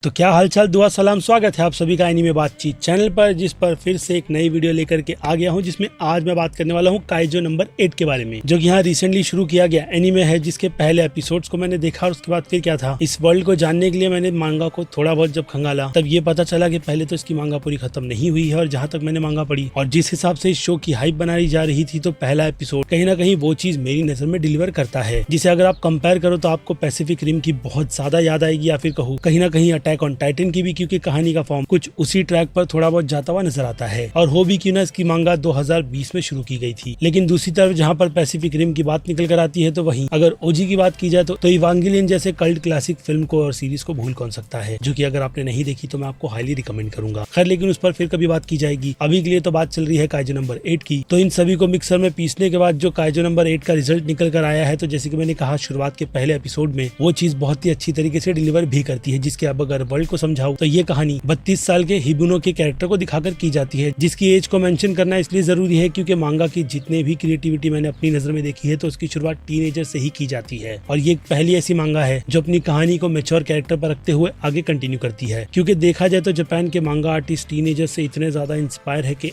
तो क्या हालचाल, दुआ सलाम, स्वागत है आप सभी का एनीमे बातचीत चैनल पर, जिस पर फिर से एक नई वीडियो लेकर के आ गया हूं, जिसमें आज मैं बात करने वाला हूं काइजो नंबर 8 के बारे में, जो कि यहाँ रिसेंटली शुरू किया गया एनीमे है, जिसके पहले एपिसोड्स को मैंने देखा और उसके बाद फिर क्या था, इस वर्ल्ड को जानने के लिए मैंने मांगा को थोड़ा बहुत जब खंगाला तब ये पता चला कि पहले तो इसकी मांगा पूरी खत्म नहीं हुई है, और जहाँ तक मैंने मांगा पढ़ी और जिस हिसाब से इस शो की हाइप बनाई जा रही थी, तो पहला एपिसोड कहीं ना कहीं वो चीज मेरी नजर में डिलीवर करता है, जिसे अगर आप कंपेयर करो तो आपको पैसिफिक रिम की बहुत ज्यादा याद आएगी, या फिर कहूँ कहीं ना कहीं अटैक ऑन टाइटन की भी, क्योंकि कहानी का फॉर्म कुछ उसी ट्रैक पर थोड़ा बहुत जाता हुआ नजर आता है। और हो भी क्यों ना, इसकी मांगा 2020 में शुरू की गई थी, लेकिन दूसरी तरफ जहाँ पर पैसिफिक रिम की बात निकल कर आती है, तो वहीं अगर ओजी की बात की जाए तो इवांगेलियन जैसे कल्ट क्लासिक फिल्म को और सीरीज को भूल कौन सकता है, जो कि अगर आपने नहीं देखी तो मैं आपको हाईली रिकमेंड करूंगा। खैर, लेकिन उस पर फिर कभी बात की जाएगी, अभी के लिए तो बात चल रही है काइजो नंबर 8 की। तो इन सभी को मिक्सर में पीसने के बाद जो काइजो नंबर 8 का रिजल्ट निकल कर आया है, तो जैसे कि मैंने कहा शुरुआत के पहले एपिसोड में, वो चीज बहुत ही अच्छी तरीके से डिलीवर भी करती है, जिसके अब अगर वर्ल्ड को समझाऊं तो ये कहानी 32 साल के हिबुनो के कैरेक्टर को दिखाकर की जाती है, जिसकी एज को मेंशन करना इसलिए जरूरी है क्योंकि मांगा की जितने भी क्रिएटिविटी मैंने अपनी नजर में देखी है, तो उसकी शुरुआत टीनेजर से ही की जाती है, और ये पहली ऐसी मांगा है जो अपनी कहानी को मैच्योर कैरेक्टर पर रखते हुए आगे कंटिन्यू करती है। क्योंकि देखा जाए तो जापान के मांगा आर्टिस्ट टीनेजर से इतने ज्यादा इंस्पायर है कि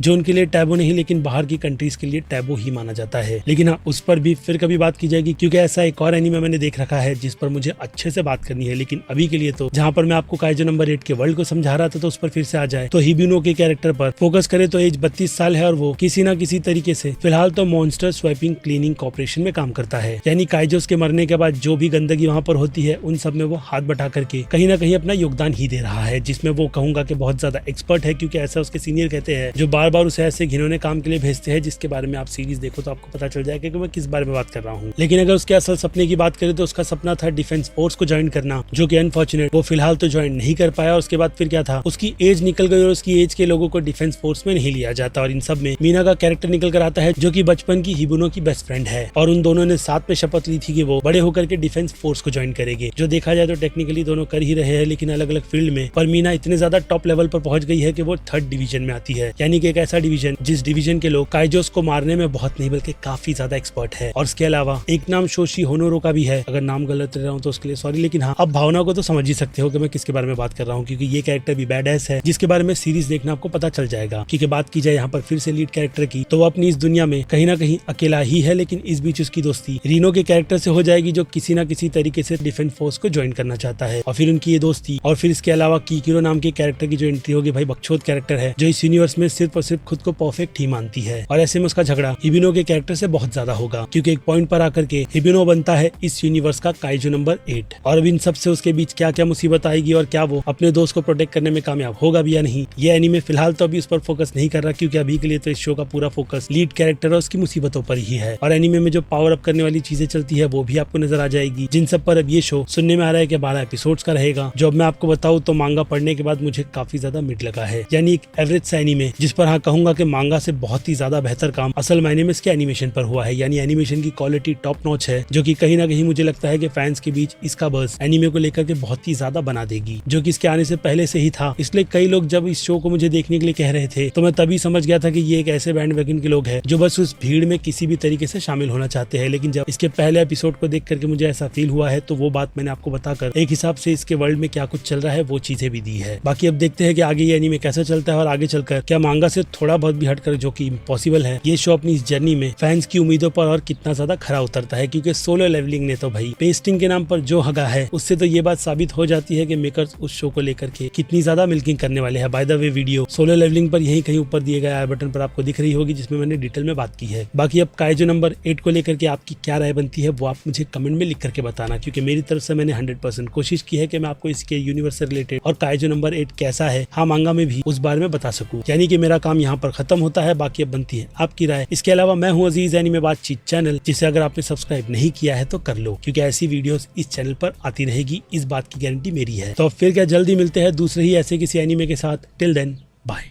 जो उनके लिए टैबू नहीं, लेकिन बाहर की कंट्रीज के लिए टैबू ही माना जाता है। लेकिन हाँ, उस पर भी फिर कभी बात की जाएगी, क्योंकि ऐसा एक और एनीमे मैंने देख रखा है जिस पर मुझे अच्छे से बात करनी है। लेकिन अभी के लिए तो जहाँ पर मैं आपको काइजो नंबर 8 के वर्ल्ड को समझा रहा था, तो उस पर फिर से आ जाए तो हिबुनो के कैरेक्टर पर फोकस करे तो एज 32 साल है, और वो किसी न किसी तरीके से फिलहाल तो मॉन्स्टर स्वैपिंग क्लीनिंग कॉर्पोरेशन में काम करता है। यानी काइजोस के मरने के बाद जो भी गंदगी वहाँ पर होती है, उन सब में वो हाथ बटा करके कहीं ना कहीं अपना योगदान ही दे रहा है, जिसमें वो कहूंगा कि बहुत ज्यादा एक्सपर्ट है, क्योंकि ऐसा उसके सीनियर कहते हैं, जो बार बार उसे ऐसे घिनौने काम के लिए भेजते हैं, जिसके बारे में आप सीरीज देखो तो आपको पता चल जाएगा कि मैं किस बारे में बात कर रहा हूँ। लेकिन अगर उसके असल सपने की बात करें तो उसका सपना था डिफेंस फोर्स को ज्वाइन करना, जो कि अनफॉर्चुनेट वो फिलहाल तो ज्वाइन नहीं कर पाया। उसके बाद फिर क्या था, उसकी एज निकल गई और उसकी एज के लोगों को डिफेंस फोर्स में नहीं लिया जाता, और इन सब में मीना का कैरेक्टर निकल कर आता है, जो कि बचपन की हिबुनो की बेस्ट फ्रेंड है, और उन दोनों ने साथ में शपथ ली थी कि वो बड़े होकर के डिफेंस फोर्स को ज्वाइन करेंगे। जो देखा जाए तो टेक्निकली दोनों कर ही रहे हैं, लेकिन अलग अलग फील्ड में। पर मीना इतने ज्यादा टॉप लेवल पर पहुंच गई है कि वो 3rd डिवीजन में आती है, यानी कि एक ऐसा डिवीजन जिस डिवीजन के लोग काइजोस को मारने में बहुत नहीं बल्कि काफी ज्यादा एक्सपर्ट है। और इसके अलावा एक नाम शोशी होनोरो का भी है, अगर नाम गलत रहा हूं तो उसके लिए सॉरी। लेकिन हाँ, अब भावना को तो समझ ही सकते हो कि मैं किसके बारे में बात कर रहा हूँ, क्योंकि ये कैरेक्टर भी बैडएस है, जिसके बारे में सीरीज देखना आपको पता चल जाएगा। क्योंकि बात की जाए यहाँ पर फिर से लीड कैरेक्टर की, तो वो अपनी इस दुनिया में कहीं ना कहीं अकेला ही है, लेकिन इस बीच उसकी दोस्ती रीनो के कैरेक्टर से हो जाएगी, जो किसी ना किसी तरीके से डिफेंस फोर्स को ज्वाइन करना चाहता है। और फिर उनकी ये दोस्ती, और फिर इसके अलावा कीकिरो नाम के कैरेक्टर की जो एंट्री होगी, भाई बकचोद कैरेक्टर है, जो इस यूनिवर्स में सिर्फ और सिर्फ खुद को परफेक्ट ही मानती है, और ऐसे में उसका झगड़ा हिबिनो के कैरेक्टर से बहुत ज्यादा होगा, क्योंकि एक पॉइंट पर आकर के हिबिनो बनता है इस यूनिवर्स का काइजो नंबर 8। और अब इन सबसे उसके बीच क्या क्या मुसीबत आएगी, और क्या वो अपने दोस्त को प्रोटेक्ट करने में कामयाब होगा भी या नहीं, ये एनीमे फिलहाल तो अभी उस पर फोकस नहीं कर रहा, क्योंकि अभी के लिए तो इस शो का पूरा फोकस लीड कैरेक्टर और उसकी मुसीबतों पर ही है। और एनीमे में जो पावर अप करने वाली चीजें चलती है, वो भी आपको नजर आ जाएगी, जिन सब पर अब ये शो सुनने में आ रहा है कि 12 एपिसोड्स का रहेगा। जो अब मैं आपको बताऊं तो मांगा पढ़ने के बाद मुझे काफी ज्यादा मिड लगा है, यानी एक एवरेज सा एनीमे, जिस पर हाँ कहूंगा कि मांगा से बहुत ही ज्यादा बेहतर काम असल मायने में इसके एनिमेशन पर हुआ है। यानी एनिमेशन की क्वालिटी टॉप नॉच है, जो कि कहीं ना कहीं मुझे लगता है कि फैंस के बीच इसका बज़ एनीमे को लेकर के बहुत ही ज्यादा बना देगी, जो कि इसके आने से पहले से ही था। इसलिए कई लोग जब इस शो को मुझे देखने के लिए कह रहे थे, तो मैं तभी समझ गया था कि ये एक ऐसे बैंड वैगन के लोग हैं जो बस उस भीड़ में किसी भी तरीके से शामिल होना चाहते हैं। लेकिन जब इसके पहले एपिसोड को देख करके मुझे ऐसा फील हुआ है, तो वो बात मैंने आपको बताकर एक हिसाब से इसके वर्ल्ड में क्या कुछ चल रहा है वो चीजें भी दी है। बाकी अब देखते हैं कि आगे ये एनीमे कैसा चलता है, और आगे चलकर क्या मांगा से थोड़ा बहुत भी हटकर, जो कि इम्पॉसिबल है, ये शो अपनी इस जर्नी में फैंस की उम्मीदों पर और कितना ज्यादा खरा उतरता है। क्योंकि सोलो लेवलिंग ने तो भाई पेस्टिंग के नाम पर जो हगा है, उससे तो ये बात साबित हो जाती है कि मेकर्स उस शो को लेकर के कितनी ज्यादा मिल्किंग करने वाले हैं। By the way, video Solo Leveling पर यही कहीं ऊपर दिए गए आई बटन पर आपको दिख रही होगी, जिसमें मैंने डिटेल में बात की है। बाकी अब काइजो नंबर 8 को लेकर के आपकी क्या राय बनती है, वो आप मुझे कमेंट में लिख करके बताना, क्योंकि मेरी तरफ से मैंने 100% कोशिश की है कि मैं आपको इसके यूनिवर्स से रिलेटेड और काइजो नंबर 8 कैसा है, हाँ मांगा में भी, उस बारे में बता सकूं। यानी कि मेरा काम यहाँ पर खत्म होता है, बाकी अब बनती है आपकी राय। इसके अलावा मैं हूँ अजीज एनीमे बातचीत चैनल, जिसे अगर आपने सब्सक्राइब नहीं किया है तो कर लो, क्योंकि ऐसी वीडियोस इस चैनल पर आती रहेगी, इस बात की गारंटी मेरी है। तो फिर क्या जल्दी मिलते हैं दूसरे ही ऐसे किसी एनीमे के साथ। Till then